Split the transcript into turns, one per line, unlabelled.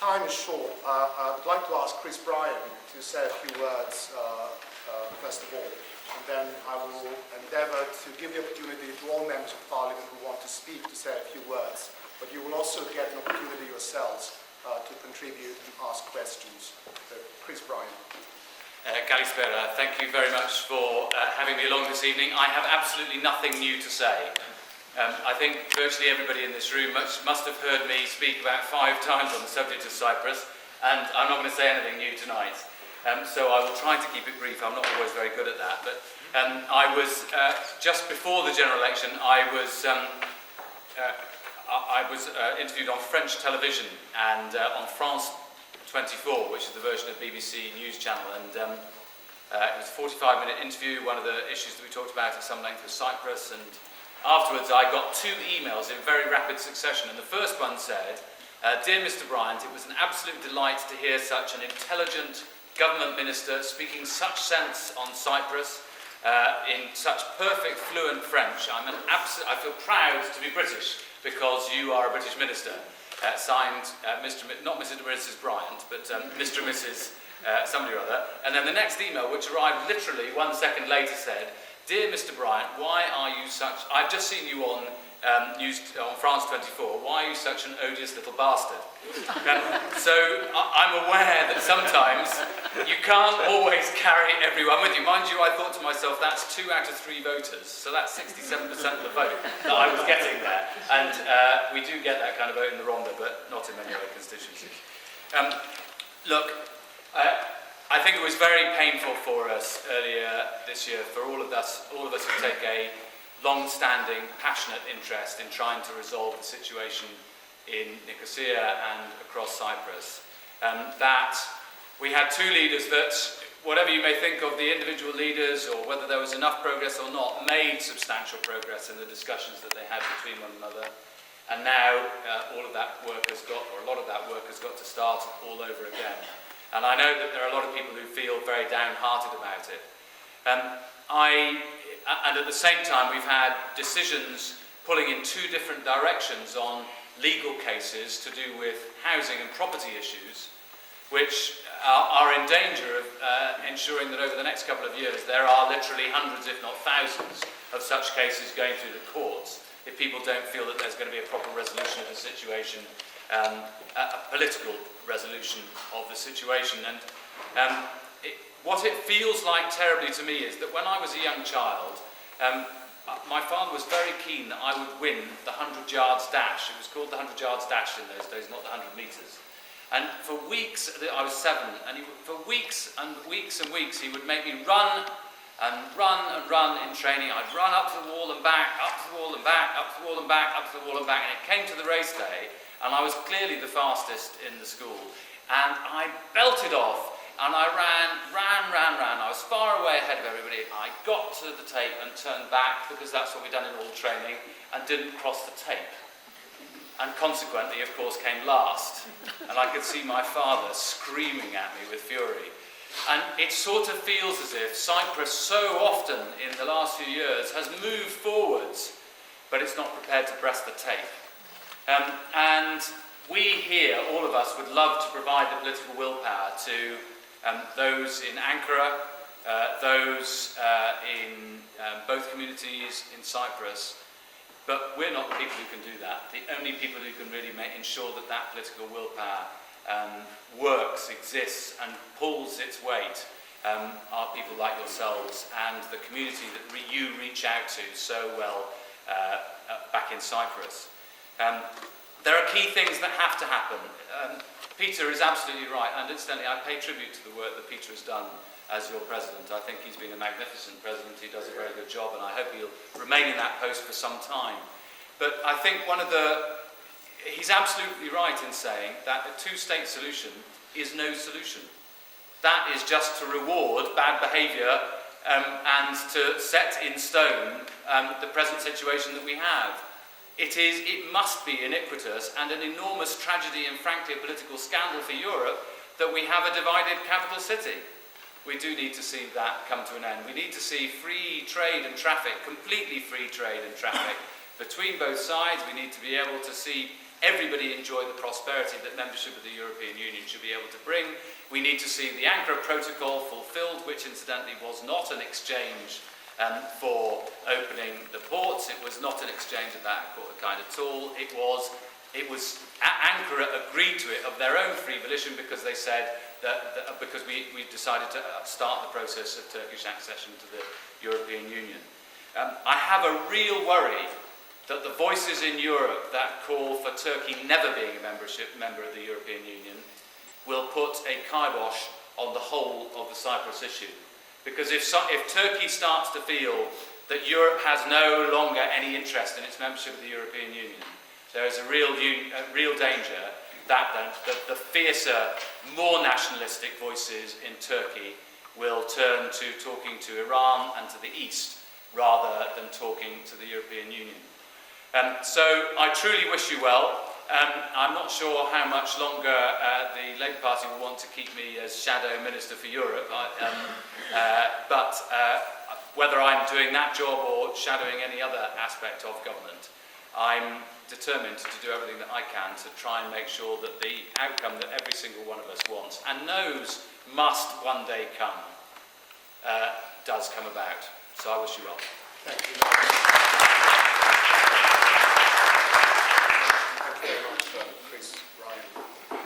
time is short, I'd like to ask Chris Bryant to say a few words first of all, and then I will endeavour to give the opportunity to all members of Parliament who want to speak to say a few words, but you will also get an opportunity yourselves to contribute and ask questions. So, Chris Bryant.
Kalispera, thank you very much for having me along this evening. I have absolutely nothing new to say. I think virtually everybody in this room must have heard me speak about 5 times on the subject of Cyprus, and I'm not going to say anything new tonight. So I will try to keep it brief. I'm not always very good at that. But I was, just before the general election, I was interviewed on French television and on France 24, which is the version of BBC News Channel. And it was a 45-minute interview. One of the issues that we talked about at some length was Cyprus. And afterwards, I got 2 emails in very rapid succession. And the first one said, "Dear Mr Bryant, it was an absolute delight to hear such an intelligent government minister speaking such sense on Cyprus in such perfect, fluent French. I feel proud to be British because you are a British minister." Signed, not Mr and Mrs Bryant, but Mr and Mrs somebody or other. And then the next email, which arrived literally 1 second later, said, "Dear Mr Bryant, why are you such... I've just seen you on France 24. Why are you such an odious little bastard?" So I'm aware that sometimes you can't always carry everyone with you. Mind you, I thought to myself, that's 2 out of 3 voters. So that's 67% of the vote that I was getting there. And we do get that kind of vote in the Rhondda, but not in many other constituencies. Look, I think it was very painful for us earlier this year, for all of us who take a long-standing, passionate interest in trying to resolve the situation in Nicosia and across Cyprus. That we had 2 leaders that, whatever you may think of the individual leaders or whether there was enough progress or not, made substantial progress in the discussions that they had between one another. And now all of that work has got, or a lot of that work has got to start all over again. And I know that there are a lot of people who feel very downhearted about it. And at the same time, we've had decisions pulling in 2 different directions on legal cases to do with housing and property issues, which are in danger of ensuring that over the next couple of years there are literally hundreds, if not thousands, of such cases going through the courts if people don't feel that there's going to be a proper resolution of the situation, a political resolution of the situation. And what it feels like terribly to me is that when I was a young child, my father was very keen that I would win the 100 yards dash. It was called the 100 yards dash in those days, not the 100 metres. And for weeks, I was 7, and for weeks and weeks and weeks, he would make me run and run and run in training. I'd run up to the wall and back, up to the wall and back, up to the wall and back, up to the wall and back. And it came to the race day, and I was clearly the fastest in the school. And I belted off. And I ran. I was far away ahead of everybody. I got to the tape and turned back, because that's what we'd done in all the training, and didn't cross the tape. And consequently, of course, came last. And I could see my father screaming at me with fury. And it sort of feels as if Cyprus so often in the last few years has moved forwards, but it's not prepared to press the tape. And we here, all of us, would love to provide the political willpower to those in Ankara, those in both communities in Cyprus, but we're not the people who can do that. The only people who can really ensure that that political willpower works, exists and pulls its weight are people like yourselves and the community that you reach out to so well back in Cyprus. There are key things that have to happen. Peter is absolutely right, and incidentally I pay tribute to the work that Peter has done as your president. I think he's been a magnificent president. He does a very good job, and I hope he'll remain in that post for some time. But I think he's absolutely right in saying that a 2-state solution is no solution. That is just to reward bad behaviour and to set in stone the present situation that we have. It must be iniquitous and an enormous tragedy and frankly a political scandal for Europe that we have a divided capital city. We do need to see that come to an end. We need to see free trade and traffic, completely free trade and traffic between both sides. We need to be able to see everybody enjoy the prosperity that membership of the European Union should be able to bring. We need to see the Ankara Protocol fulfilled, which incidentally was not an exchange for opening the ports. It was not an exchange of that kind at all. It was Ankara agreed to it of their own free volition because they said that because we decided to start the process of Turkish accession to the European Union. I have a real worry that the voices in Europe that call for Turkey never being a member of the European Union will put a kibosh on the whole of the Cyprus issue. Because if Turkey starts to feel that Europe has no longer any interest in its membership of the European Union, there is a real danger that the fiercer, more nationalistic voices in Turkey will turn to talking to Iran and to the East rather than talking to the European Union. So I truly wish you well. I'm not sure how much longer the Labour Party will want to keep me as Shadow Minister for Europe, but whether I'm doing that job or shadowing any other aspect of government, I'm determined to do everything that I can to try and make sure that the outcome that every single one of us wants and knows must one day come, does come about. So I wish you well.
Thank you.